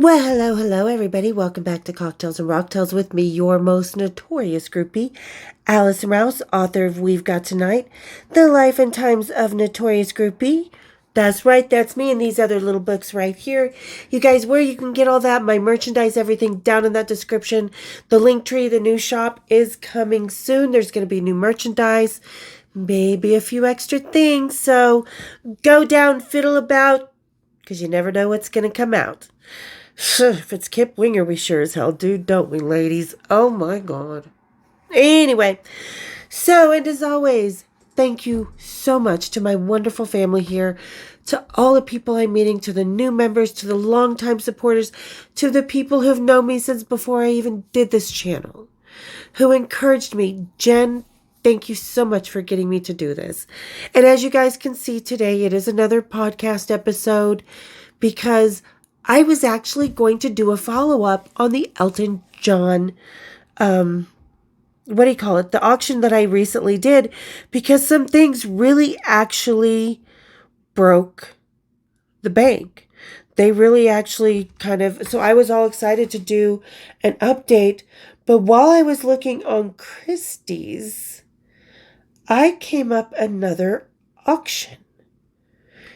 Well, hello, everybody. Welcome back to Cocktails and Rocktails with me, your most notorious groupie, Alison Rouse, author of We've Got Tonight, The Life and Times of Notorious Groupie. That's right, that's me and these other little books right here. You guys, where you can get all that, my merchandise, everything down in that description. The link tree, the new shop is coming soon. There's going to be new merchandise, maybe a few extra things. So go down, fiddle about, because you never know what's going to come out. If it's Kip Winger, we sure as hell do, don't we, ladies? Oh, my God. Anyway, and as always, thank you so much to my wonderful family here, to all the people I'm meeting, to the new members, to the longtime supporters, to the people who've known me since before I even did this channel, who encouraged me. Jen, thank you so much for getting me to do this. And as you guys can see today, it is another podcast episode because I was actually going to do a follow-up on the Elton John, the auction that I recently did, because some things really actually broke the bank. They really actually so I was all excited to do an update, but while I was looking on Christie's, I came up another auction.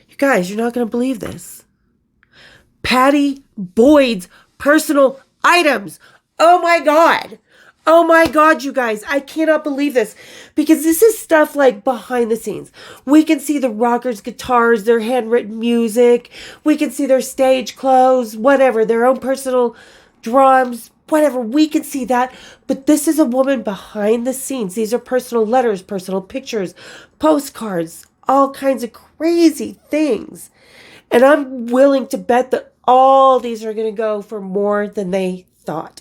You guys, you're not going to believe this. Pattie Boyd's personal items. Oh my God. Oh my God, you guys. I cannot believe this because this is stuff like behind the scenes. We can see the rockers' guitars, their handwritten music. We can see their stage clothes, whatever, their own personal drums, whatever. We can see that. But this is a woman behind the scenes. These are personal letters, personal pictures, postcards, all kinds of crazy things. And I'm willing to bet that all these are going to go for more than they thought.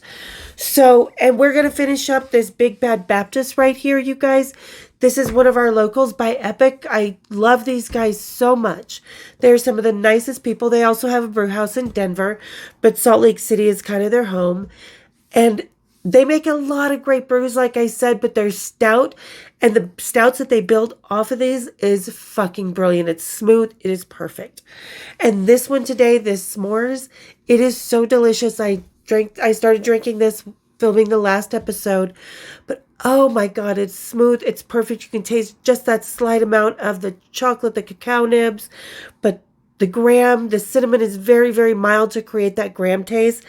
So, and we're going to finish up this Big Bad Baptist right here, you guys. This is one of our locals by Epic. I love these guys so much. They're some of the nicest people. They also have a brew house in Denver, but Salt Lake City is kind of their home. And they make a lot of great brews, like I said, but they're stout. And the stouts that they build off of these is fucking brilliant. It's smooth. It is perfect. And this one today, this s'mores, it is so delicious. I started drinking this, filming the last episode. But oh my God, it's smooth. It's perfect. You can taste just that slight amount of the chocolate, the cacao nibs. But the cinnamon is very, very mild to create that graham taste.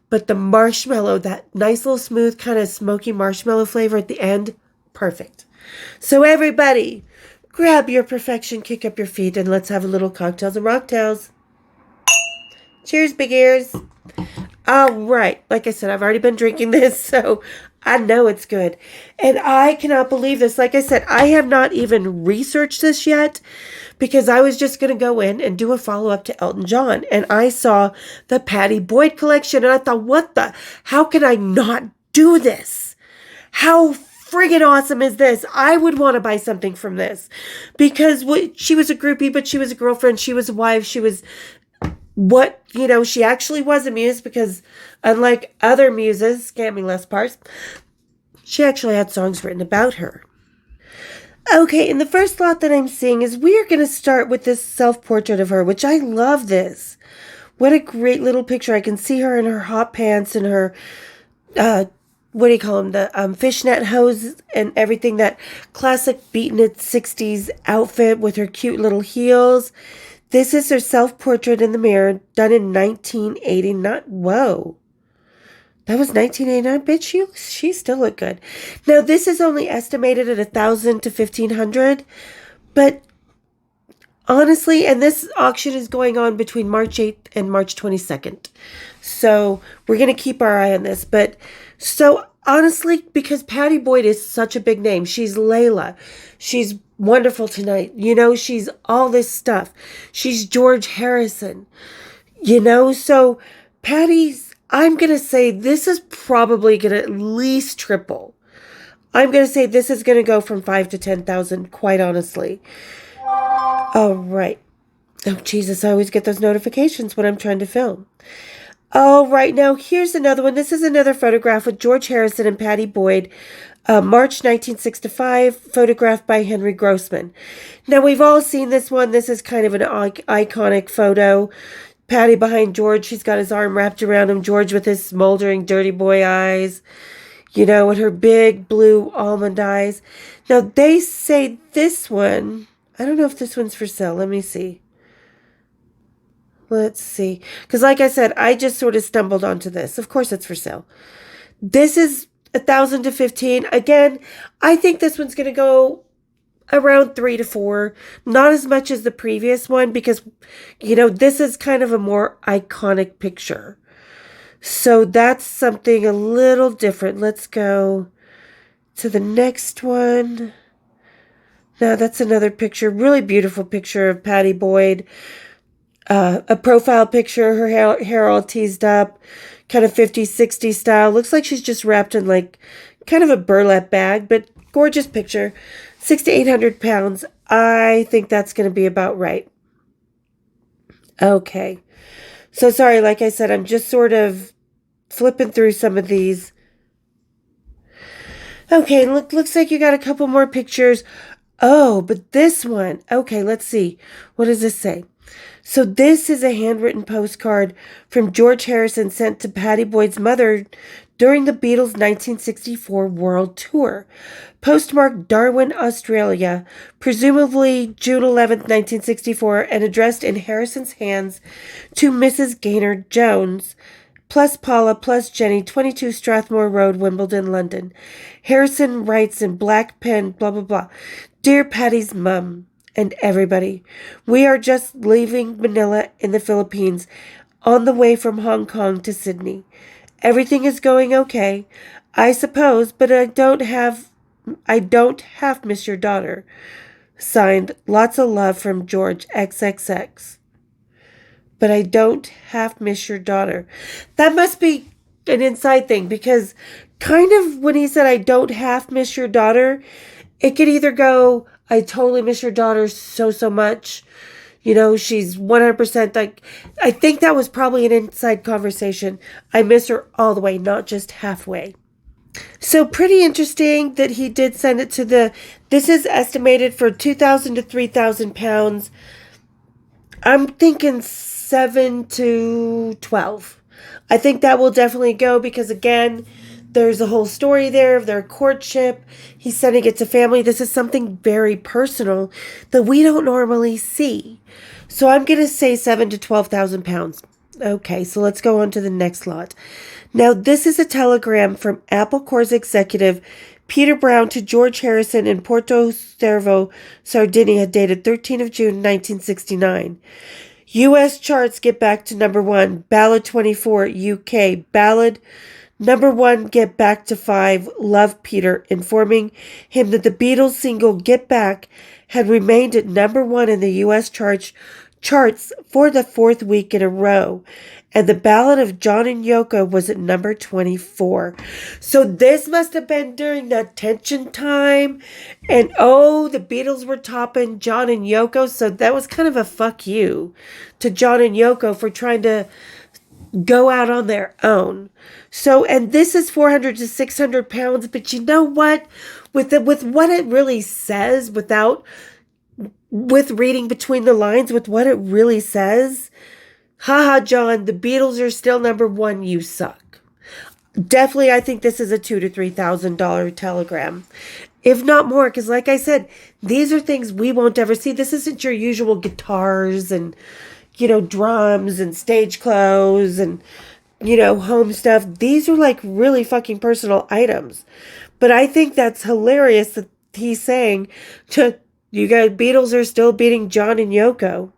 But the marshmallow, that nice little smooth kind of smoky marshmallow flavor at the end, perfect. So everybody, grab your perfection, kick up your feet, and let's have a little cocktails and rocktails. Cheers, big ears. All right. Like I said, I've already been drinking this, so I know it's good. And I cannot believe this. Like I said, I have not even researched this yet because I was just going to go in and do a follow-up to Elton John. And I saw the Pattie Boyd collection, and I thought, how can I not do this? How friggin' awesome is this? I would want to buy something from this because she was a groupie, but she was a girlfriend. She was a wife. She was she actually was a muse because unlike other muses, scamming less parts, she actually had songs written about her. Okay, and the first lot that I'm seeing is we're going to start with this self-portrait of her, which I love this. What a great little picture. I can see her in her hot pants and her, the fishnet hose and everything, that classic beatnik 60s outfit with her cute little heels. This is her self-portrait in the mirror, done in 1989. Whoa. That was 1989. Bitch, she still looked good. Now, this is only estimated at $1,000 to $1,500. But honestly, and this auction is going on between March 8th and March 22nd. So we're going to keep our eye on this. But so honestly, because Pattie Boyd is such a big name, she's Layla. She's Wonderful Tonight. She's all this stuff. She's George Harrison. So Pattie's, I'm going to say this is probably going to at least triple. I'm going to say this is going to go from 5 to 10,000, quite honestly. All right. Oh, Jesus, I always get those notifications when I'm trying to film. All right, now here's another one. This is another photograph with George Harrison and Pattie Boyd. March 1965, photographed by Henry Grossman. Now, we've all seen this one. This is kind of an iconic photo. Pattie behind George. She's got his arm wrapped around him. George with his smoldering dirty boy eyes, with her big blue almond eyes. Now, they say this one, I don't know if this one's for sale. Let me see. Let's see. Because like I said, I just sort of stumbled onto this. Of course it's for sale. This is 1,000 to 15. Again, I think this one's going to go around 3 to 4. Not as much as the previous one because, this is kind of a more iconic picture. So that's something a little different. Let's go to the next one. Now that's another picture. Really beautiful picture of Pattie Boyd. A profile picture, her hair all teased up, kind of 50s, 60s style. Looks like she's just wrapped in like kind of a burlap bag, but gorgeous picture. 600 to 800 pounds. I think that's going to be about right. Okay. So sorry, like I said, I'm just sort of flipping through some of these. Okay, looks like you got a couple more pictures. Oh, but this one. Okay, let's see. What does this say? So this is a handwritten postcard from George Harrison sent to Pattie Boyd's mother during the Beatles' 1964 World Tour. Postmarked Darwin, Australia, presumably June 11th, 1964, and addressed in Harrison's hands to Mrs. Gaynor Jones, plus Paula, plus Jenny, 22 Strathmore Road, Wimbledon, London. Harrison writes in black pen, blah, blah, blah. Dear Pattie's mum and everybody, we are just leaving Manila in the Philippines on the way from Hong Kong to Sydney. Everything is going okay, I suppose, but I don't half miss your daughter. Signed, lots of love from George XXX. But I don't half miss your daughter. That must be an inside thing because kind of when he said I don't half miss your daughter, it could either go, I totally miss your daughter so much. She's 100% like, I think that was probably an inside conversation. I miss her all the way, not just halfway. So pretty interesting that he did send it to this is estimated for 2,000 to 3,000 pounds. I'm thinking 7 to 12. I think that will definitely go because again, there's a whole story there of their courtship. He's sending it to family. This is something very personal that we don't normally see. So I'm going to say 7 to 12,000 pounds. Okay, so let's go on to the next lot. Now, this is a telegram from Apple Corps executive Peter Brown to George Harrison in Porto Cervo, Sardinia, dated 13th of June, 1969. U.S. charts get back to number 1. Ballad 24, UK. Ballad number 1, Get Back to 5, Love Peter, informing him that the Beatles single Get Back had remained at number 1 in the U.S. charts for the 4th week in a row. And the Ballad of John and Yoko was at number 24. So this must have been during the tension time. And the Beatles were topping John and Yoko. So that was kind of a fuck you to John and Yoko for trying to go out on their own. So, and this is 400 to 600 pounds, but you know what? With what it really says, with reading between the lines, with what it really says, haha, John, the Beatles are still number 1, you suck. Definitely, I think this is a $2,000 to $3,000 telegram. If not more, because like I said, these are things we won't ever see. This isn't your usual guitars and drums and stage clothes and, home stuff. These are like really fucking personal items. But I think that's hilarious that he's saying to you guys, Beatles are still beating John and Yoko.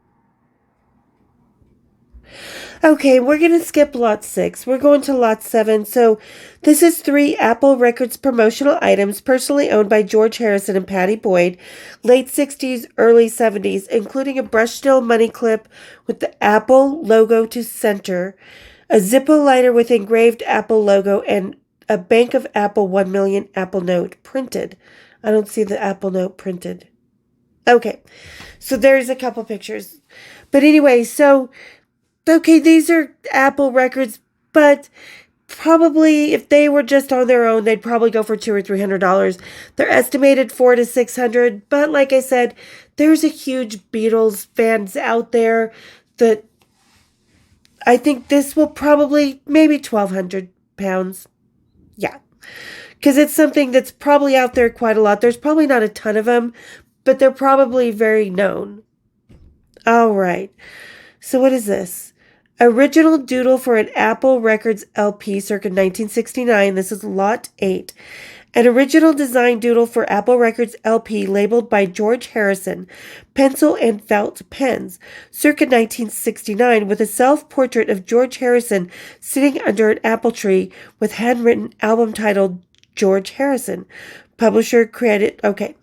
Okay, we're going to skip lot 6. We're going to lot 7. So this is 3 Apple Records promotional items personally owned by George Harrison and Pattie Boyd, late 60s, early 70s, including a brush steel money clip with the Apple logo to center, a Zippo lighter with engraved Apple logo, and a Bank of Apple 1 million Apple note printed. I don't see the Apple note printed. Okay, so there's a couple pictures. But anyway, okay, these are Apple records, but probably if they were just on their own, they'd probably go for $200 or $300. They're estimated $400 to $600, but like I said, there's a huge Beatles fans out there that I think this will probably maybe 1,200 pounds. Yeah. Because it's something that's probably out there quite a lot. There's probably not a ton of them, but they're probably very known. All right. So what is this? Original doodle for an Apple Records LP circa 1969. This is lot 8. An original design doodle for Apple Records LP labeled by George Harrison, pencil and felt pens, circa 1969, with a self-portrait of George Harrison sitting under an apple tree with handwritten album titled George Harrison. Publisher credit. Okay.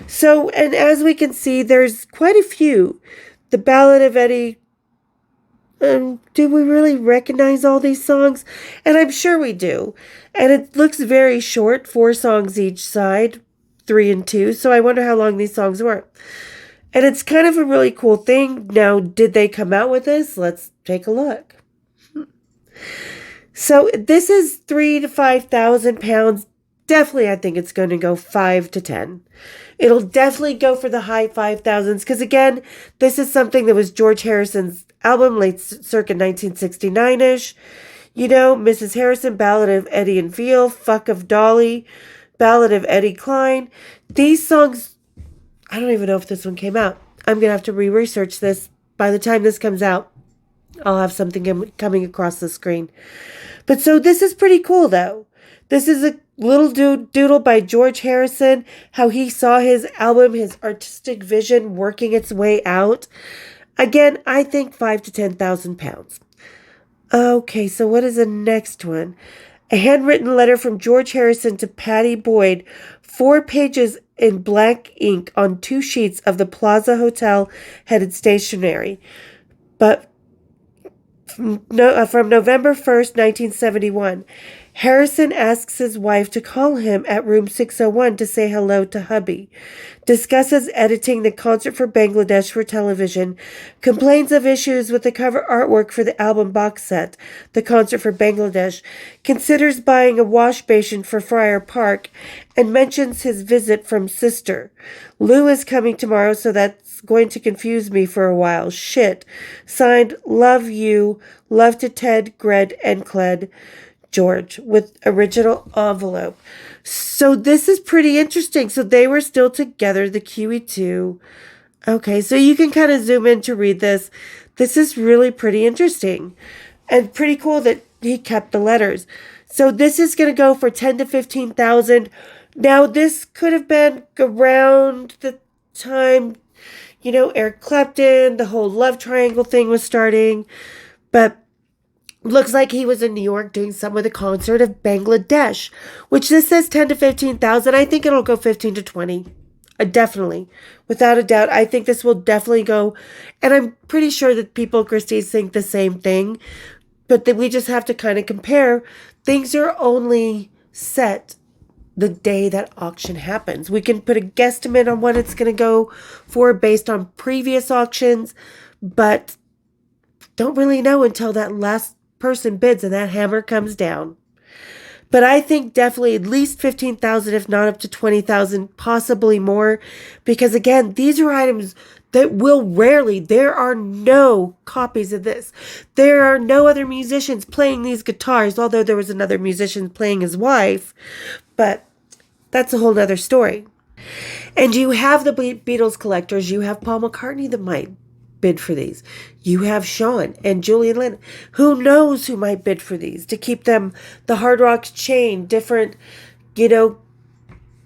So, and as we can see, there's quite a few. The Ballad of Eddie. Do we really recognize all these songs? And I'm sure we do. And it looks very short, 4 songs each side, 3 and 2. So I wonder how long these songs were. And it's kind of a really cool thing. Now, did they come out with this? Let's take a look. So this is 3,000 to 5,000 pounds. Definitely, I think it's going to go 5 to 10. It'll definitely go for the high 5,000s because, again, this is something that was George Harrison's album, late circa 1969-ish. You know, Mrs. Harrison, Ballad of Eddie and Veal, Fuck of Dolly, Ballad of Eddie Klein. These songs, I don't even know if this one came out. I'm going to have to re-research this. By the time this comes out, I'll have something coming across the screen. But so this is pretty cool, though. This is a little doodle by George Harrison, how he saw his album, his artistic vision working its way out. Again, I think 5 to 10,000 pounds. Okay, so what is the next one? A handwritten letter from George Harrison to Pattie Boyd, 4 pages in black ink on 2 sheets of the Plaza Hotel headed stationery. But from November 1st, 1971. Harrison asks his wife to call him at room 601 to say hello to hubby, discusses editing the Concert for Bangladesh for television, complains of issues with the cover artwork for the album box set, The Concert for Bangladesh, considers buying a wash basin for Friar Park, and mentions his visit from sister. Lou is coming tomorrow, so that's going to confuse me for a while. Shit. Signed, Love You, Love to Ted, Gred, and Cled. George, with original envelope. So this is pretty interesting. So they were still together, the QE2. Okay, so you can kind of zoom in to read this. This is really pretty interesting and pretty cool that he kept the letters. So this is going to go for 10 to 15,000. Now this could have been around the time, you know, Eric Clapton, the whole love triangle thing was starting, but looks like he was in New York doing some with a concert of Bangladesh, which this says 10 to 15,000. I think it'll go 15 to 20. Definitely. Without a doubt. I think this will definitely go. And I'm pretty sure that people, Christie's, think the same thing. But that we just have to kind of compare. Things are only set the day that auction happens. We can put a guesstimate on what it's going to go for based on previous auctions. But don't really know until that last person bids and that hammer comes down. But I think definitely at least 15,000, if not up to 20,000, possibly more, because again, these are items that will rarely, there are no copies of this. There are no other musicians playing these guitars, although there was another musician playing his wife, but that's a whole nother story. And you have the Beatles collectors, you have Paul McCartney that might bid for these. You have Sean and Julian Lennon. Who knows who might bid for these to keep them, the Hard Rock chain, different, you know,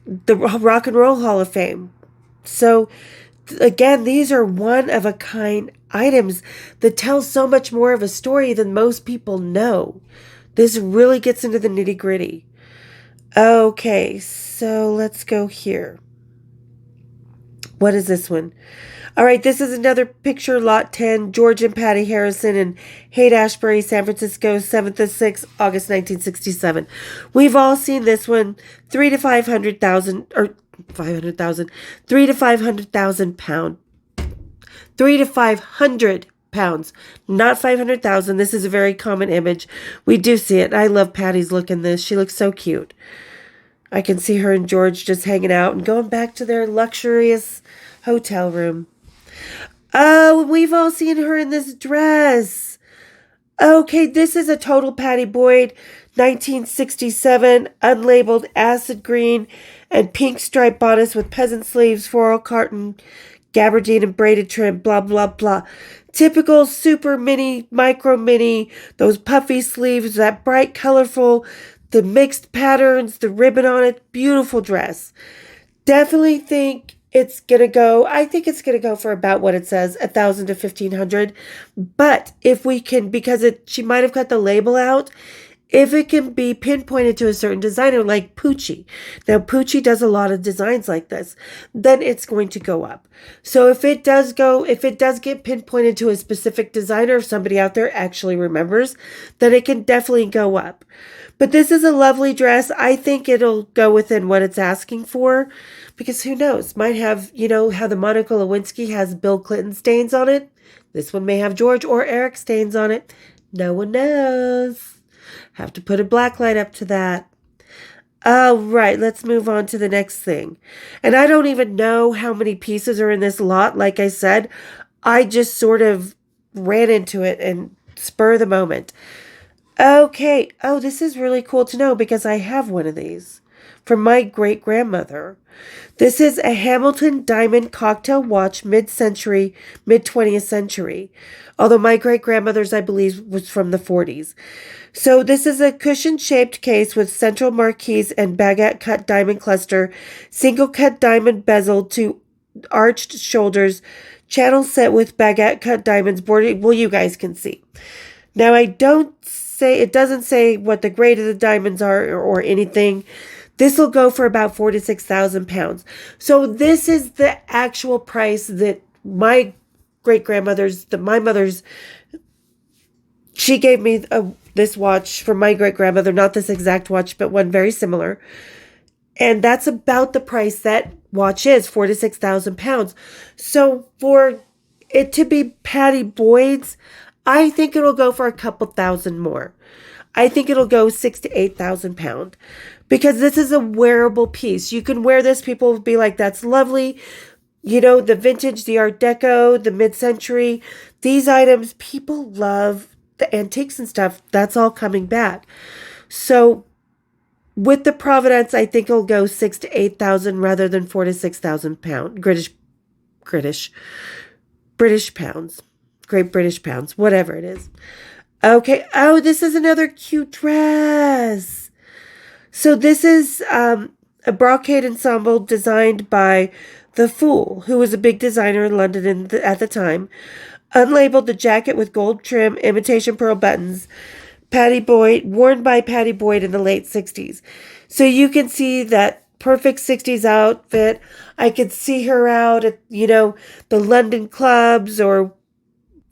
the Rock and Roll Hall of Fame. So again, these are one-of-a-kind items that tell so much more of a story than most people know. This really gets into the nitty-gritty. Okay, so let's go here. What is this one? All right, this is another picture, lot 10, George and Pattie Harrison in Haight-Ashbury, San Francisco, 7th to 6th, August 1967. We've all seen this one, 3 to 500,000, or 500,000, 3 to 500,000 pound, 3 to 500 pounds, not 500,000. This is a very common image. We do see it. I love Pattie's look in this. She looks so cute. I can see her and George just hanging out and going back to their luxurious hotel room. Oh, we've all seen her in this dress. Okay, this is a total Pattie Boyd 1967 unlabeled acid green and pink striped bodice with peasant sleeves, floral carton, gabardine and braided trim, blah, blah, blah. Typical super mini, micro mini, those puffy sleeves, that bright, colorful, the mixed patterns, the ribbon on it, beautiful dress. Definitely think it's gonna go. I think it's gonna go for about what it says, 1,000 to 1,500. But if we can, because she might have cut the label out. If it can be pinpointed to a certain designer like Poochie, now Poochie does a lot of designs like this, then it's going to go up. So if it does get pinpointed to a specific designer, if somebody out there actually remembers, then it can definitely go up. But this is a lovely dress. I think it'll go within what it's asking for, because who knows? Might have, how the Monica Lewinsky has Bill Clinton stains on it. This one may have George or Eric stains on it. No one knows. Have to put a black light up to that. All right, let's move on to the next thing. And I don't even know how many pieces are in this lot. Like I said, I just sort of ran into it and spur of the moment. Okay. Oh, this is really cool to know because I have one of these from my great-grandmother. This is a Hamilton diamond cocktail watch, mid-century, mid-20th century. Although my great-grandmother's, I believe, was from the 40s. So this is a cushion-shaped case with central marquise and baguette-cut diamond cluster, single-cut diamond bezel to arched shoulders, channel set with baguette-cut diamonds bordered. Well, you guys can see. Now, it doesn't say what the grade of the diamonds are or anything. This will go for about 4,000 to 6,000 pounds. So this is the actual price that my mother's, she gave me this watch from my great-grandmother, not this exact watch, but one very similar. And that's about the price that watch is, 4,000 to 6,000 pounds. So for it to be Pattie Boyd's, I think it'll go for a couple thousand more. I think it'll go 6,000 to 8,000 pounds because this is a wearable piece. You can wear this. People will be like, that's lovely. The vintage, the Art Deco, the mid-century, these items, people love the antiques and stuff. That's all coming back. So with the Providence, I think it'll go 6,000 to 8,000 rather than 4,000 to 6,000 pounds. British pounds. Great British pounds, whatever it is. Okay. Oh, this is another cute dress. So this is a brocade ensemble designed by The Fool, who was a big designer in London at the time. Unlabeled, the jacket with gold trim, imitation pearl buttons. Worn by Pattie Boyd in the late 60s. So you can see that perfect 60s outfit. I could see her out at, the London clubs or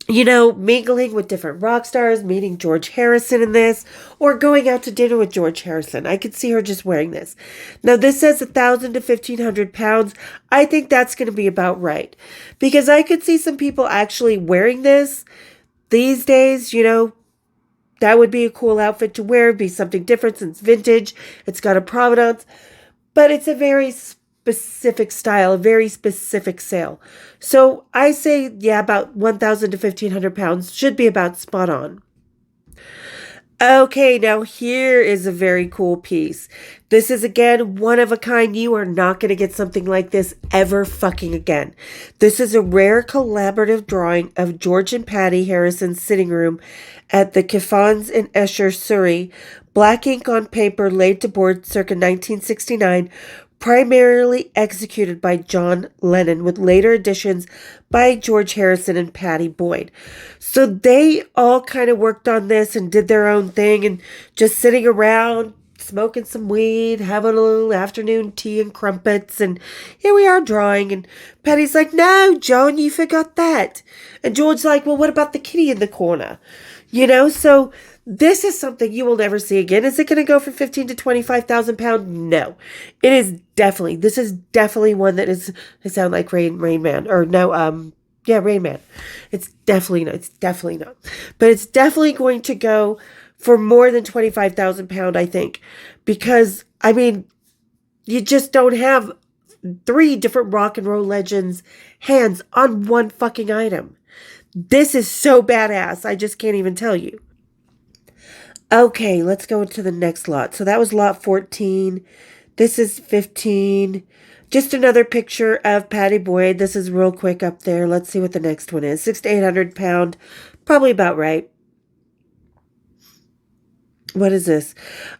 mingling with different rock stars, meeting George Harrison in this, or going out to dinner with George Harrison. I could see her just wearing this. Now, this says 1,000 to 1,500 pounds. I think that's going to be about right. Because I could see some people actually wearing this these days, that would be a cool outfit to wear. It'd be something different since vintage. It's got a provenance. But it's a very specific style, a very specific sale. So I say, about 1,000 to 1,500 pounds should be about spot on. Okay, now here is a very cool piece. This is, again, one of a kind. You are not going to get something like this ever fucking again. This is a rare collaborative drawing of George and Pattie Harrison's sitting room at the Kiffins in Esher, Surrey. Black ink on paper laid to board circa 1969, primarily executed by John Lennon, with later additions by George Harrison and Pattie Boyd. So they all kind of worked on this and did their own thing and just sitting around, smoking some weed, having a little afternoon tea and crumpets, and here we are drawing. And Pattie's like, no, John, you forgot that. And George's like, well, what about the kitty in the corner? So this is something you will never see again. Is it going to go for 15,000 to 25,000 pounds? No. This is definitely one that is, I sound like Rain Man, or no, Rain Man. It's definitely not. But it's definitely going to go for more than 25,000 pounds, I think. Because, you just don't have 3 different rock and roll legends' hands on one fucking item. This is so badass. I just can't even tell you. Okay, let's go into the next lot. So that was lot 14. This is 15. Just another picture of Pattie Boyd. This is real quick up there. Let's see what the next one is. 6 to 800 pound. Probably about right. What is this?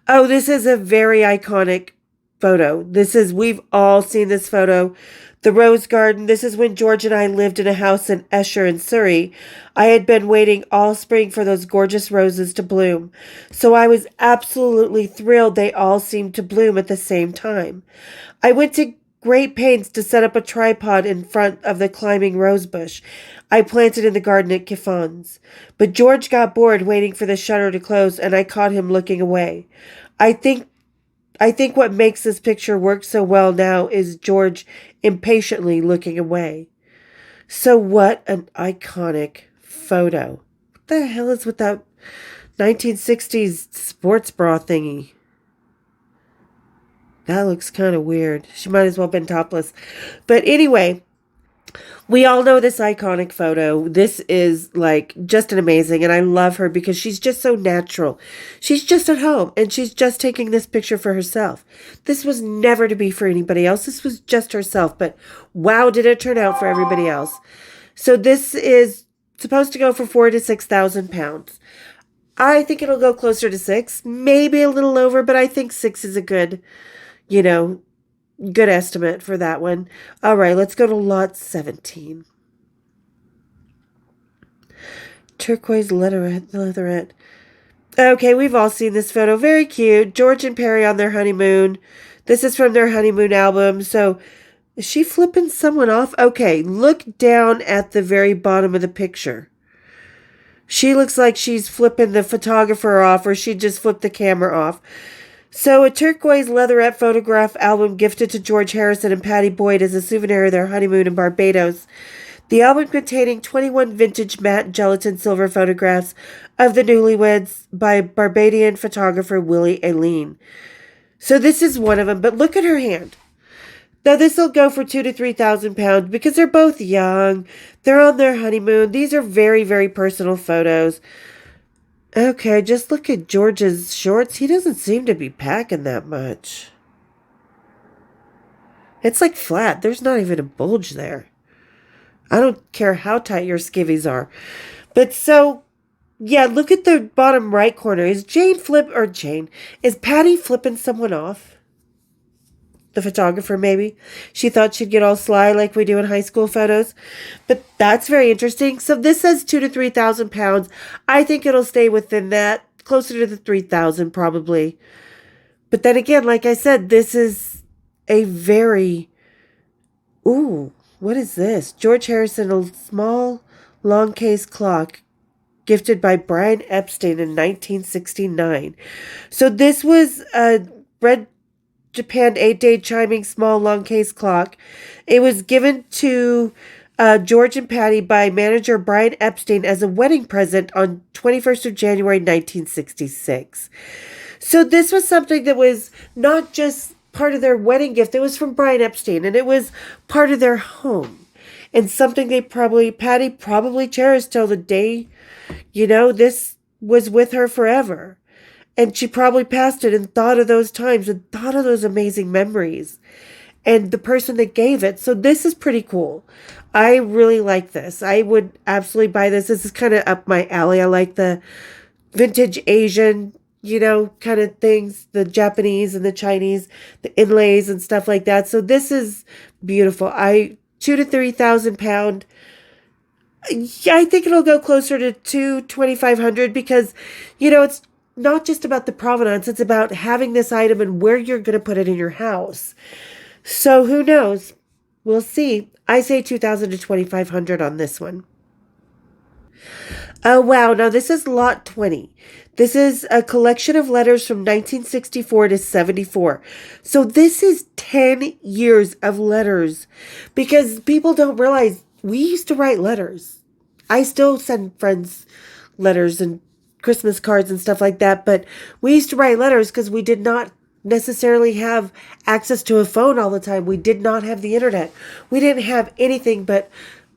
Oh, this is a very iconic photo. We've all seen this photo. The Rose Garden. This is when George and I lived in a house in Esher in Surrey. I had been waiting all spring for those gorgeous roses to bloom. So I was absolutely thrilled they all seemed to bloom at the same time. I went to great pains to set up a tripod in front of the climbing rose bush I planted in the garden at Kiffon's. But George got bored waiting for the shutter to close, and I caught him looking away. I think what makes this picture work so well now is George impatiently looking away. So what an iconic photo. What the hell is with that 1960s sports bra thingy? That looks kind of weird. She might as well have been topless. But anyway, we all know this iconic photo. This is like just an amazing, and I love her because she's just so natural. She's just at home, and she's just taking this picture for herself. This was never to be for anybody else. This was just herself, but wow, did it turn out for everybody else. So this is supposed to go for 4,000 to 6,000 pounds. I think it'll go closer to 6, maybe a little over, but I think 6 is a good estimate for that one. All right, let's go to lot 17. Turquoise leatherette. Okay, we've all seen this photo. Very cute. George and Perry on their honeymoon. This is from their honeymoon album. So, is she flipping someone off? Okay, look down at the very bottom of the picture. She looks like she's flipping the photographer off, or she just flipped the camera off. So a turquoise leatherette photograph album gifted to George Harrison and Pattie Boyd as a souvenir of their honeymoon in Barbados. The album containing 21 vintage matte gelatin silver photographs of the newlyweds by Barbadian photographer Willie Aileen. So this is one of them, but look at her hand. Now this will go for 2,000 to 3,000 pounds because they're both young. They're on their honeymoon. These are very, very personal photos. Okay, just look at George's shorts. He doesn't seem to be packing that much. It's like flat. There's not even a bulge there. I don't care how tight your skivvies are. But so, yeah, look at the bottom right corner. Is Pattie flipping someone off? The photographer, maybe. She thought she'd get all sly like we do in high school photos. But that's very interesting. So this says 2,000 to 3,000 pounds. I think it'll stay within that. Closer to the 3,000 probably. But then again, like I said, this is a very... Ooh, what is this? George Harrison, a small long case clock gifted by Brian Epstein in 1969. So this was a red Japan 8-day chiming small long case clock. It was given to George and Pattie by manager Brian Epstein as a wedding present on 21st of January 1966. So this was something that was not just part of their wedding gift. It was from Brian Epstein, and it was part of their home, and something Pattie probably cherished till the day, this was with her forever. And she probably passed it and thought of those times and thought of those amazing memories and the person that gave it. So this is pretty cool. I really like this. I would absolutely buy this. This is kind of up my alley. I like the vintage Asian, kind of things, the Japanese and the Chinese, the inlays and stuff like that. So this is beautiful. 2,000 to 3,000 pound. Yeah, I think it'll go closer to 2,500 because, it's not just about the provenance, it's about having this item and where you're going to put it in your house. So who knows? We'll see. I say 2,000 to 2,500 on this one. Oh, wow. Now this is lot 20. This is a collection of letters from 1964 to 74. So this is 10 years of letters because people don't realize we used to write letters. I still send friends letters and Christmas cards and stuff like that, but we used to write letters because we did not necessarily have access to a phone all the time. We did not have the internet. We didn't have anything but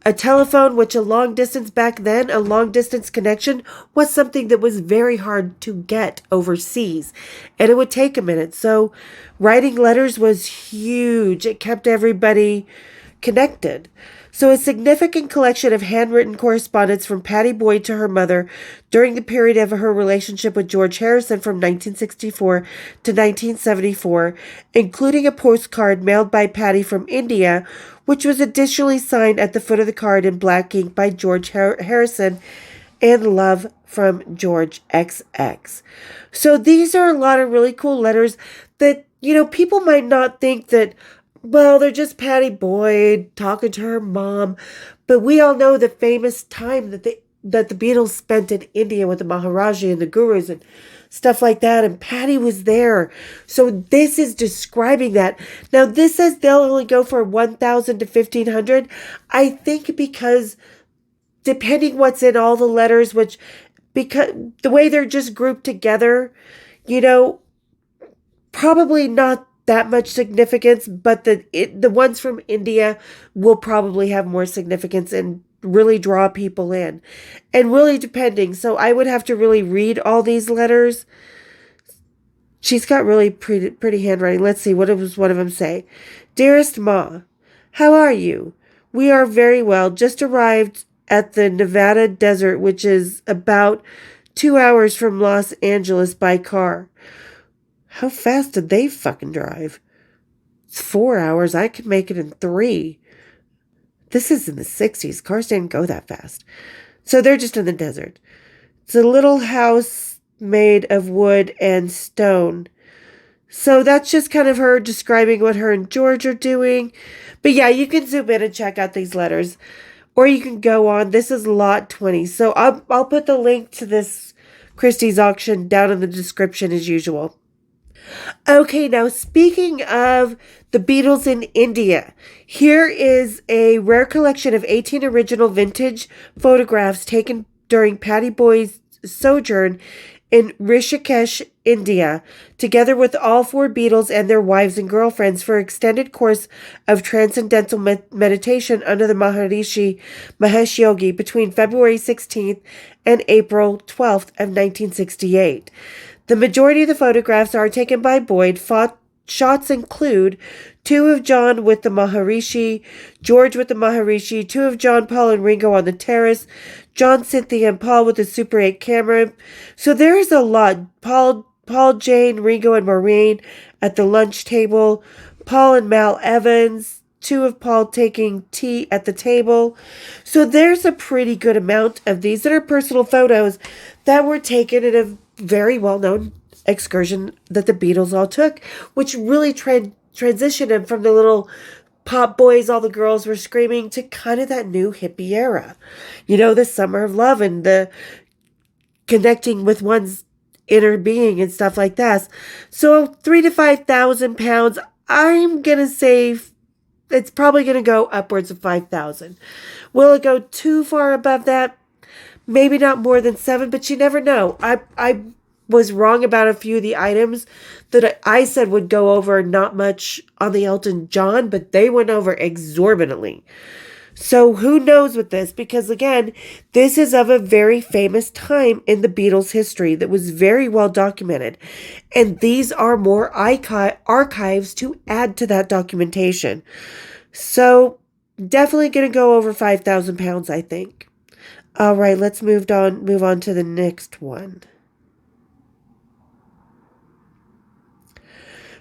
A telephone, which a long distance back then, a long distance connection, was something that was very hard to get overseas. And it would take a minute. So writing letters was huge. It kept everybody connected. So a significant collection of handwritten correspondence from Pattie Boyd to her mother during the period of her relationship with George Harrison from 1964 to 1974, including a postcard mailed by Pattie from India, which was additionally signed at the foot of the card in black ink by George Harrison, and love from George XX. So these are a lot of really cool letters that, people might not think that, well, they're just Pattie Boyd talking to her mom. But we all know the famous time that the Beatles spent in India with the Maharaji and the gurus and stuff like that. And Pattie was there. So this is describing that. Now, this says they'll only go for 1,000 to 1,500. I think because depending what's in all the letters, because the way they're just grouped together, probably not that much significance, but the ones from India will probably have more significance and really draw people in. And really depending. So I would have to really read all these letters. She's got really pretty handwriting. Let's see, what does one of them say? Dearest Ma, how are you? We are very well. Just arrived at the Nevada desert, which is about 2 hours from Los Angeles by car. How fast did they fucking drive? It's 4 hours. I could make it in 3. This is in the 60s. Cars didn't go that fast. So they're just in the desert. It's a little house made of wood and stone. So that's just kind of her describing what her and George are doing. But yeah, you can zoom in and check out these letters. Or you can go on. This is lot 20. So I'll put the link to this Christie's auction down in the description as usual. Okay, now speaking of the Beatles in India, here is a rare collection of 18 original vintage photographs taken during Pattie Boyd's sojourn in Rishikesh, India, together with all 4 Beatles and their wives and girlfriends for an extended course of transcendental meditation under the Maharishi Mahesh Yogi between February 16th and April 12th of 1968. The majority of the photographs are taken by Boyd. Shots include 2 of John with the Maharishi, George with the Maharishi, 2 of John, Paul, and Ringo on the terrace, John, Cynthia, and Paul with the Super 8 camera. So there is a lot. Paul, Jane, Ringo, and Maureen at the lunch table, Paul and Mal Evans, 2 of Paul taking tea at the table. So there's a pretty good amount of these that are personal photos that were taken at a very well-known excursion that the Beatles all took, which really transitioned them from the little pop boys, all the girls were screaming, to kind of that new hippie era. The summer of love and the connecting with one's inner being and stuff like that. So 3,000 to 5,000 pounds, I'm going to say it's probably going to go upwards of 5,000. Will it go too far above that? Maybe not more than 7, but you never know. I was wrong about a few of the items that I said would go over not much on the Elton John, but they went over exorbitantly. So who knows with this? Because again, this is of a very famous time in the Beatles' history that was very well documented. And these are more archives to add to that documentation. So definitely going to go over 5,000 pounds, I think. All right, let's move on to the next one.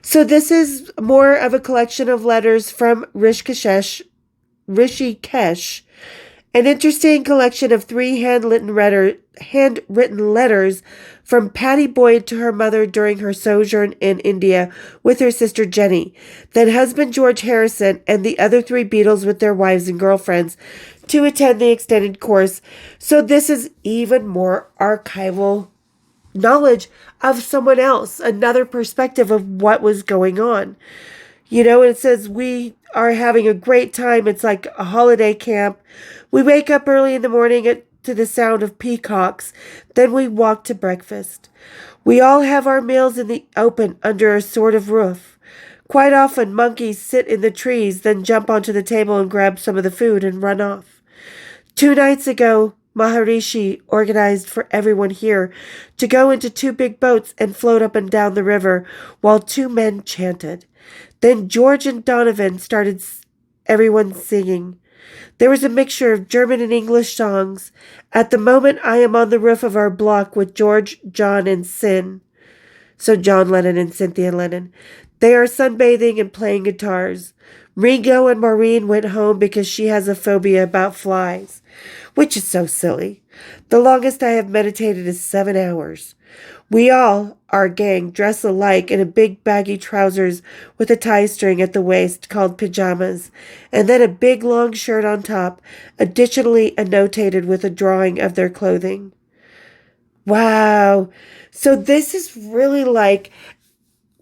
So this is more of a collection of letters from Rishikesh, an interesting collection of 3 handwritten letters from Pattie Boyd to her mother during her sojourn in India with her sister Jenny, then husband George Harrison, and the other 3 Beatles with their wives and girlfriends to attend the extended course. So this is even more archival knowledge of someone else, another perspective of what was going on. And it says, we are having a great time. It's like a holiday camp. We wake up early in the morning to the sound of peacocks. Then we walk to breakfast. We all have our meals in the open under a sort of roof. Quite often, monkeys sit in the trees, then jump onto the table and grab some of the food and run off. 2 nights ago, Maharishi organized for everyone here to go into 2 big boats and float up and down the river while 2 men chanted. Then George and Donovan started everyone singing. There was a mixture of German and English songs. At the moment, I am on the roof of our block with George, John, and Sin. So John Lennon and Cynthia Lennon. They are sunbathing and playing guitars. Ringo and Maureen went home because she has a phobia about flies, which is so silly. The longest I have meditated is 7 hours. We all, our gang, dress alike in a big baggy trousers with a tie string at the waist called pajamas, and then a big long shirt on top, additionally annotated with a drawing of their clothing. Wow. So this is really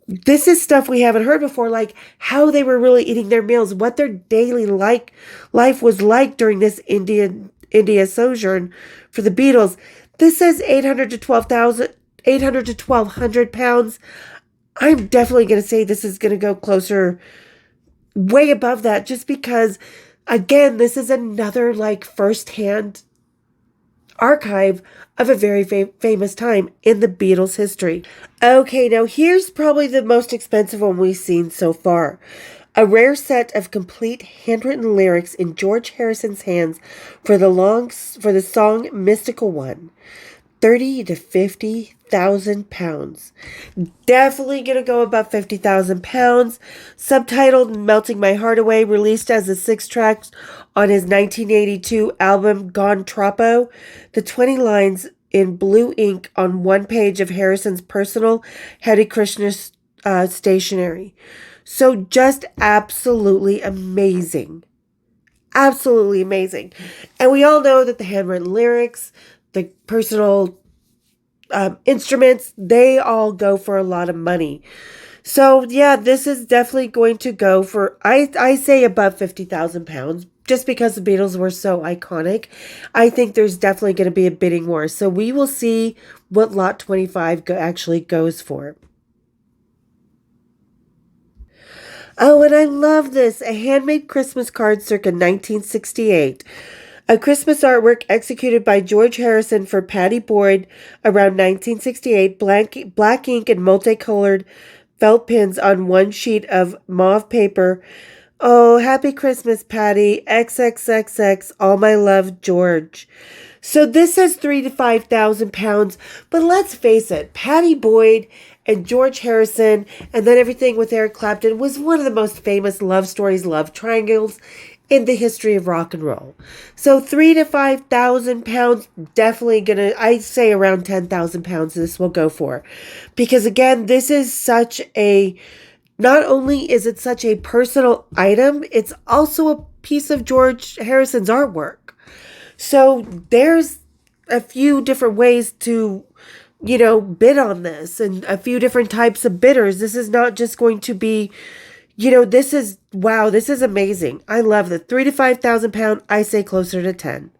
this is stuff we haven't heard before, like how they were really eating their meals, what their daily life was like during this India sojourn for the Beatles. This says 800 to 1,200 pounds. I'm definitely going to say this is going to go closer, way above that, just because, again, this is another firsthand archive of a very famous time in the Beatles' history. Okay, now here's probably the most expensive one we've seen so far. A rare set of complete handwritten lyrics in George Harrison's hands for the song Mystical One. 30 to 50,000 pounds. Definitely gonna go above 50,000 pounds. Subtitled Melting My Heart Away, released as a 6-track on his 1982 album Gone Troppo. The 20 lines in blue ink on one page of Harrison's personal Hare Krishna stationery. So just absolutely amazing. Absolutely amazing. And we all know that the handwritten lyrics, the personal instruments, they all go for a lot of money. So yeah, this is definitely going to go for, I say above 50,000 pounds, just because the Beatles were so iconic. I think there's definitely going to be a bidding war. So we will see what lot 25 actually goes for. Oh, and I love this. A handmade Christmas card circa 1968. A Christmas artwork executed by George Harrison for Pattie Boyd around 1968, black ink and multicolored felt pins on one sheet of mauve paper. Oh, happy Christmas, Pattie. XXXX, all my love, George. So this says 3,000 to 5,000 pounds, but let's face it, Pattie Boyd and George Harrison, and then everything with Eric Clapton, was one of the most famous love stories, love triangles in the history of rock and roll. So 3,000 to 5,000 pounds, definitely gonna, I'd say around 10,000 pounds this will go for. Because again, this is such a, not only is it such a personal item, it's also a piece of George Harrison's artwork. So there's a few different ways to, bid on this, and a few different types of bidders. This is not just going to be, this is, wow, this is amazing. I love the 3,000 to 5,000 pound. I say closer to 10.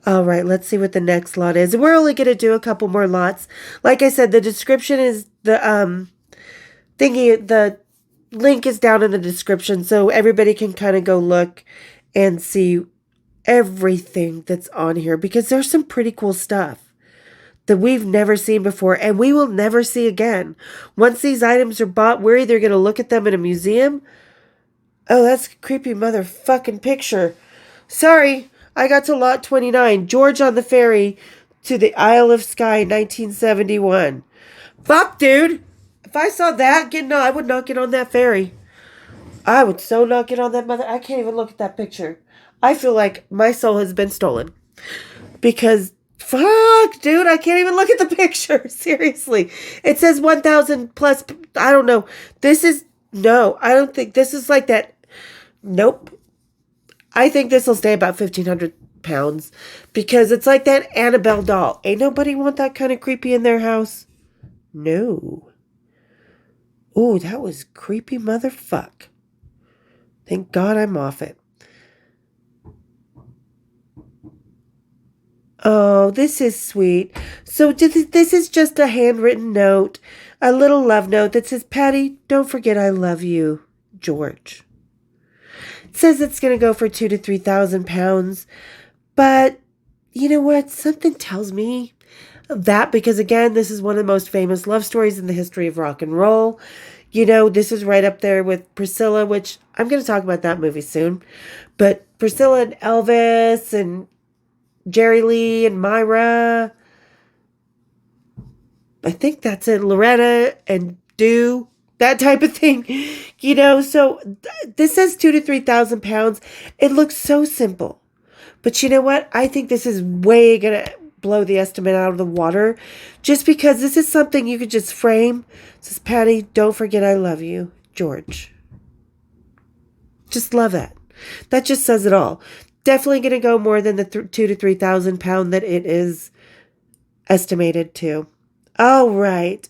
All right, let's see what the next lot is. We're only going to do a couple more lots. Like I said, the description is the link is down in the description, so everybody can kind of go look and see everything that's on here, because there's some pretty cool stuff that we've never seen before and we will never see again. Once these items are bought, we're either going to look at them in a museum. Oh, that's a creepy motherfucking picture. Sorry, I got to lot 29. George on the ferry to the Isle of Skye, 1971. Fuck, dude. If I saw that, I would not get on that ferry. I would so not get on that I can't even look at that picture. I feel like my soul has been stolen. Because, fuck, dude, I can't even look at the picture. Seriously. It says 1,000 plus, I don't know. No, I don't think, this is like that. Nope. I think this will stay about 1,500 pounds. Because it's like that Annabelle doll. Ain't nobody want that kind of creepy in their house. No. Ooh, that was creepy motherfuck. Thank God I'm off it. Oh, this is sweet. So this is just a handwritten note, a little love note that says, Pattie, don't forget I love you, George. It says it's going to go for 2,000 to 3,000 pounds. But you know what? Something tells me that because, again, this is one of the most famous love stories in the history of rock and roll. This is right up there with Priscilla, which I'm going to talk about that movie soon. But Priscilla and Elvis and Jerry Lee and Myra. I think that's it. Loretta and Do. That type of thing. So this says 2 to 3,000 pounds. It looks so simple. But you know what? I think this is way going to blow the estimate out of the water. Just because this is something you could just frame. It says, Patty, don't forget I love you, George. Just love that. That just says it all. Definitely going to go more than the 2 to 3,000 pound that it is estimated to. All right.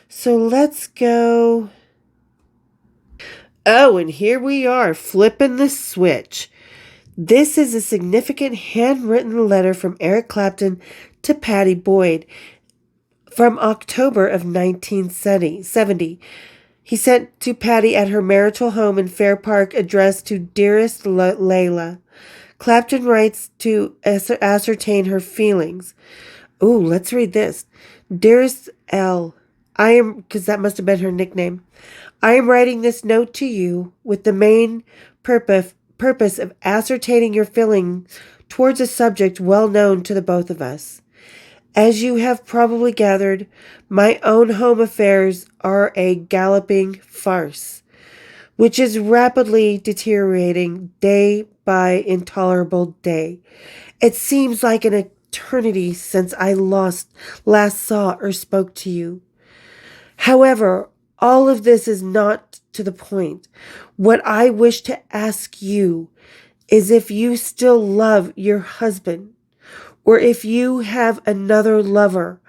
So let's go. Oh, and here we are, flipping the switch. This is a significant handwritten letter from Eric Clapton to Pattie Boyd from October of 1970. He sent to Pattie at her marital home in Fair Park, addressed to Dearest Layla. Clapton writes to ascertain her feelings. Ooh, let's read this. Dearest L, because that must have been her nickname. I am writing this note to you with the main purpose of ascertaining your feeling towards a subject well known to the both of us. As you have probably gathered, my own home affairs are a galloping farce, which is rapidly deteriorating day by intolerable day. It seems like an eternity since I last saw or spoke to you. However, all of this is not to the point. What I wish to ask you is if you still love your husband, or if you have another lover.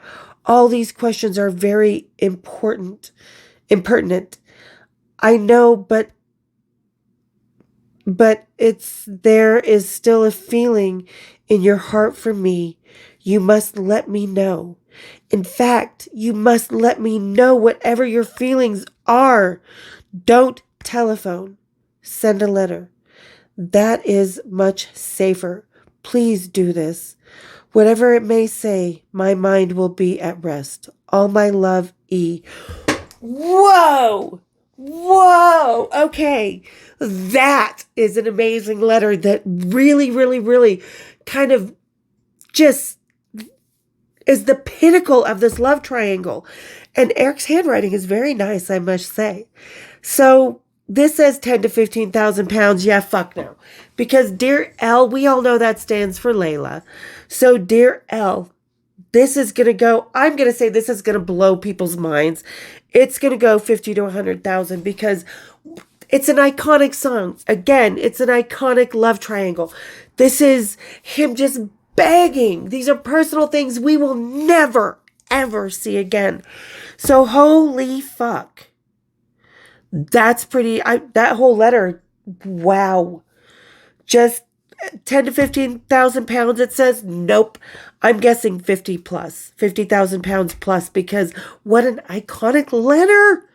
All these questions are very impertinent. I know, but there is still a feeling in your heart for me. You must let me know. In fact, you must let me know whatever your feelings are. Don't telephone. Send a letter. That is much safer. Please do this. Whatever it may say, my mind will be at rest. All my love, E. Whoa! Whoa! Okay. That is an amazing letter that really, really, really kind of just is the pinnacle of this love triangle. And Eric's handwriting is very nice, I must say. So this says 10 to 15,000 pounds. Yeah, fuck no. Because Dear L, we all know that stands for Layla. So Dear L, this is going to go, I'm going to say this is going to blow people's minds. It's going to go 50 to 100,000 because it's an iconic song. Again, it's an iconic love triangle. This is him just begging. These are personal things we will never, ever see again. So holy fuck. That's pretty, that whole letter, wow. Just 10 to 15,000 pounds, it says? Nope. I'm guessing 50,000 pounds plus, because what an iconic letter.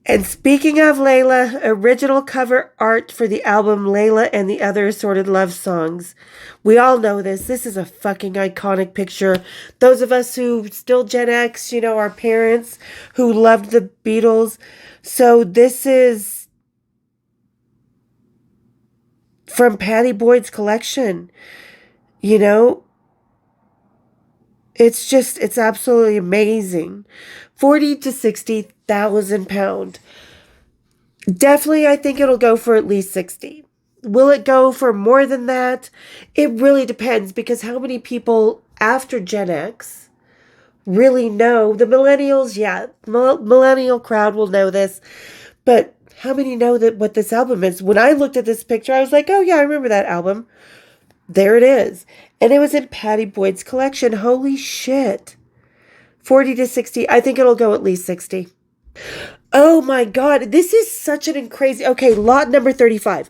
And speaking of Layla, original cover art for the album Layla and the Other Assorted Love Songs. We all know this. This is a fucking iconic picture. Those of us who still Gen X, our parents who loved the Beatles. So this is from Pattie Boyd's collection. It's absolutely amazing. 40 to 60,000 pound. Definitely, I think it'll go for at least 60. Will it go for more than that? It really depends, because how many people after Gen X really know? The millennials, yeah, millennial crowd will know this, but how many know that what this album is? When I looked at this picture, I was like, oh yeah, I remember that album. There it is. And it was in Pattie Boyd's collection. Holy shit. 40 to 60. I think it'll go at least 60. Oh my God. This is such an crazy. Okay, lot number 35.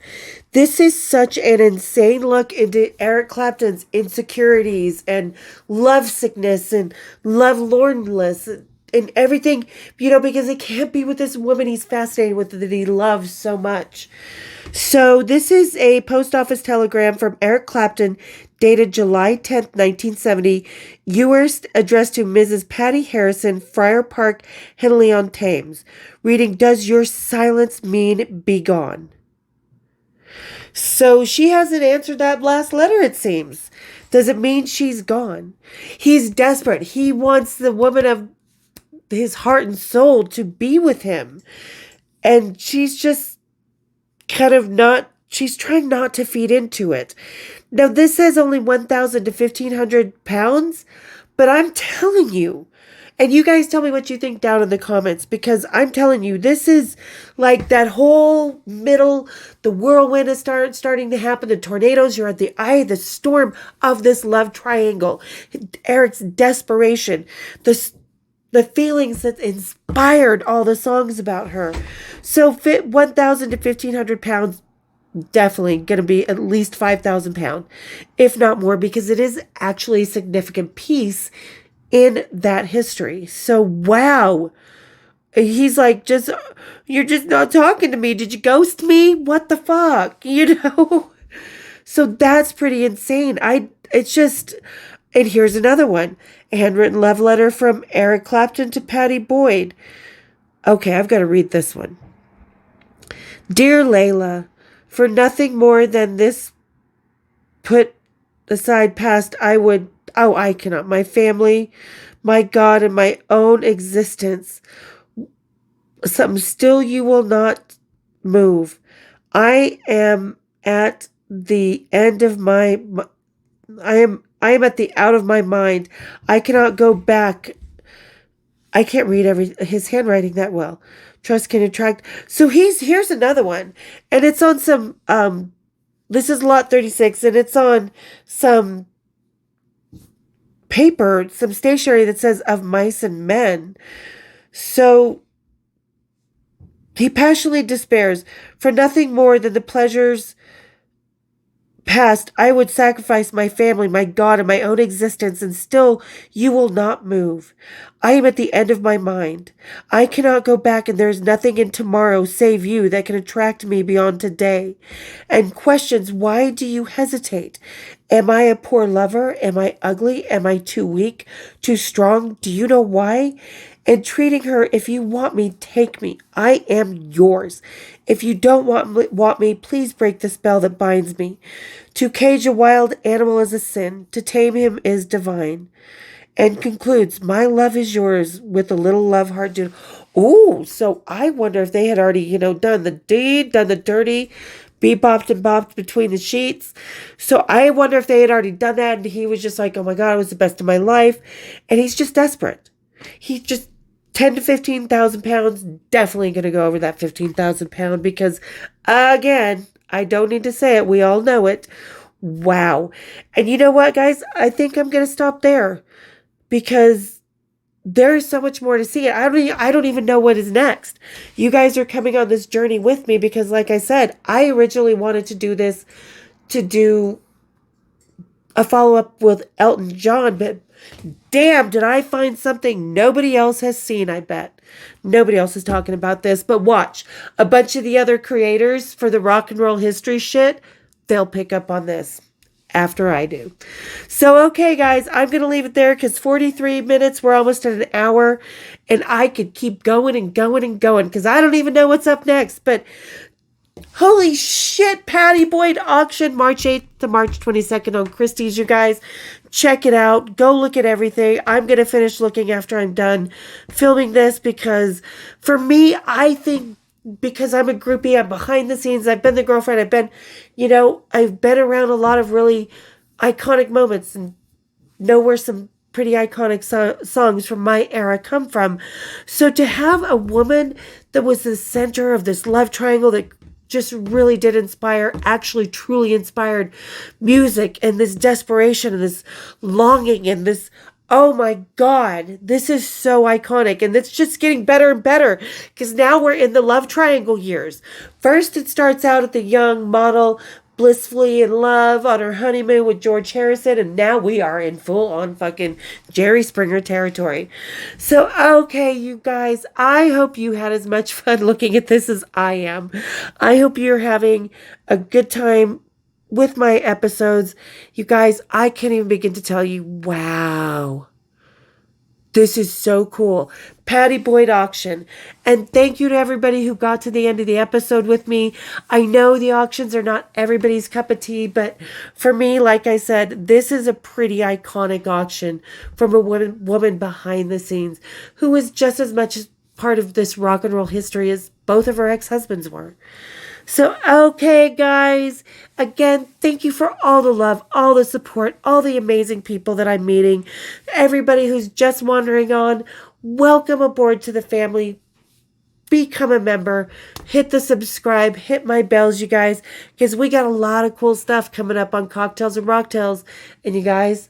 This is such an insane look into Eric Clapton's insecurities and lovesickness and lovelornness. and everything, because it can't be with this woman he's fascinated with that he loves so much. So this is a post office telegram from Eric Clapton dated July 10th, 1970. Yours addressed to Mrs. Pattie Harrison, Friar Park, Henley-on-Thames. Reading, does your silence mean be gone? So she hasn't answered that last letter, it seems. Does it mean she's gone? He's desperate. He wants the woman of his heart and soul to be with him. And she's just kind of she's trying not to feed into it. Now, this says only 1,000 to 1,500 pounds, but I'm telling you, and you guys tell me what you think down in the comments, because I'm telling you, this is like that whole middle, the whirlwind is starting to happen, the tornadoes, you're at the eye of the storm of this love triangle. Eric's desperation, the feelings that inspired all the songs about her. So 1,000 to 1,500 pounds, definitely going to be at least 5,000 pounds, if not more, because it is actually a significant piece in that history. So, wow. He's like, you're just not talking to me. Did you ghost me? What the fuck? So that's pretty insane. It's just, and here's another one. A handwritten love letter from Eric Clapton to Pattie Boyd. Okay, I've got to read this one. Dear Layla, for nothing more than this put aside past, I cannot. My family, my God, and my own existence. Something still you will not move. I am at the end of I am at the out of my mind. I cannot go back. I can't read his handwriting that well. Trust can attract. So here's another one. And it's on some, this is lot 36, and it's on some paper, some stationery that says of mice and men. So he passionately despairs. For nothing more than the pleasures past, I would sacrifice my family, my God, and my own existence, and still you will not move. I am at the end of my mind. I cannot go back, and there is nothing in tomorrow save you that can attract me beyond today. And questions, why do you hesitate? Am I a poor lover? Am I ugly? Am I too weak? Too strong? Do you know why? Entreating her, if you want me, take me. I am yours. If you don't want me, please break the spell that binds me. To cage a wild animal is a sin. To tame him is divine. And concludes, my love is yours with a little love heart doodle. Ooh, so I wonder if they had already, done the deed, done the dirty, bebopped and bopped between the sheets. So I wonder if they had already done that, and he was just like, oh my God, it was the best of my life. And he's just desperate. He's just 10 to 15,000 pounds, definitely going to go over that 15,000 pound, because again, I don't need to say it. We all know it. Wow. And you know what, guys? I think I'm going to stop there, because there is so much more to see. I don't even know what is next. You guys are coming on this journey with me, because like I said, I originally wanted to do this, to do a follow-up with Elton John, but damn, did I find something nobody else has seen, I bet. Nobody else is talking about this, but watch. A bunch of the other creators for the rock and roll history shit, they'll pick up on this after I do. So, okay, guys, I'm going to leave it there, because 43 minutes, we're almost at an hour, and I could keep going and going and going, because I don't even know what's up next, but holy shit, Pattie Boyd auction, March 8th to March 22nd on Christie's, you guys. Check it out. Go look at everything. I'm going to finish looking after I'm done filming this, because for me, I think, because I'm a groupie, I'm behind the scenes, I've been the girlfriend, I've been around a lot of really iconic moments and know where some pretty iconic songs from my era come from. So to have a woman that was the center of this love triangle that just really did inspire, actually truly inspired music, and this desperation and this longing and this, oh my God, this is so iconic. And it's just getting better and better, because now we're in the love triangle years. First, it starts out at the young model, blissfully in love on her honeymoon with George Harrison, and now we are in full on fucking Jerry Springer territory. So, okay, you guys, I hope you had as much fun looking at this as I am. I hope you're having a good time with my episodes. You guys, I can't even begin to tell you, wow. This is so cool. Pattie Boyd auction. And thank you to everybody who got to the end of the episode with me. I know the auctions are not everybody's cup of tea, but for me, like I said, this is a pretty iconic auction from a woman behind the scenes who is just as much part of this rock and roll history as both of her ex-husbands were. So, okay, guys, again, thank you for all the love, all the support, all the amazing people that I'm meeting. Everybody who's just wandering on, welcome aboard to the family. Become a member. Hit the subscribe. Hit my bells, you guys, because we got a lot of cool stuff coming up on Cocktails and Rocktails. And you guys,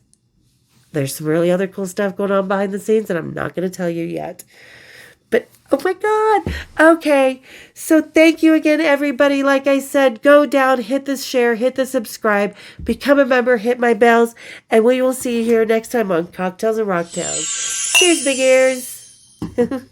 there's some really other cool stuff going on behind the scenes, and I'm not going to tell you yet. But, oh my God. Okay. So thank you again, everybody. Like I said, go down, hit the share, hit the subscribe, become a member, hit my bells, and we will see you here next time on Cocktails and Rocktails. Cheers, big ears.